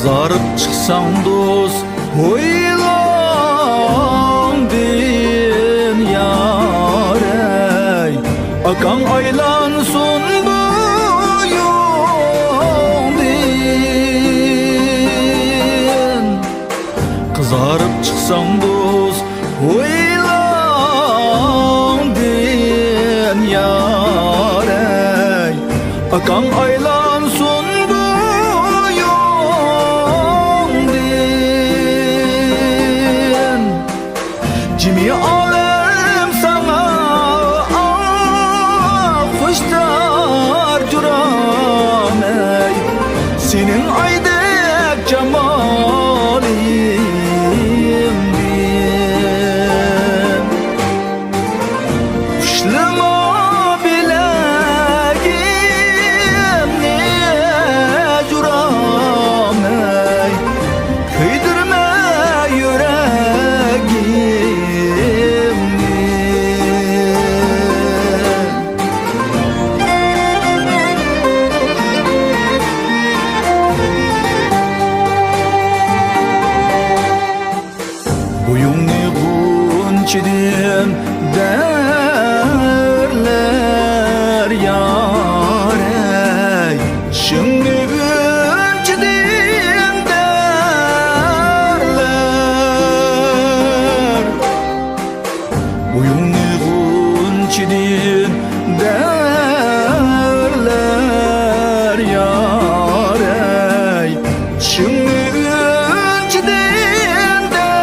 Kızarıp çıksan dost oylandın yarey. Akan aylansın boyundin. Kızarıp çıksan dost oylandın yarey. Akan aylansın boyundin. Cimi alem sana kuşlar curamey. Senin aydek cemalin bin. Kuşlama bilegim ne curamey. Kıydırma yüreğim Buyunni bunçidin derler yarey. Şimdi bunçidin derler. Buyunni bunçidin derler yarey. Şimdi bunçidin derler.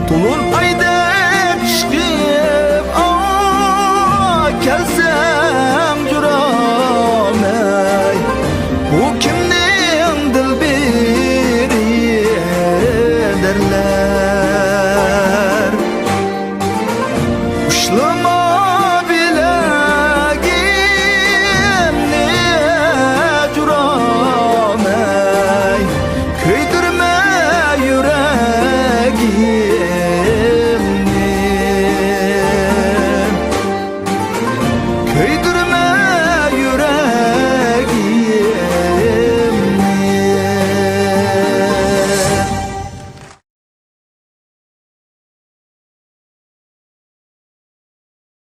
Tulun aydek çıkıp kelsem curamey. Bu kimnin dilbiri derler. Uşlama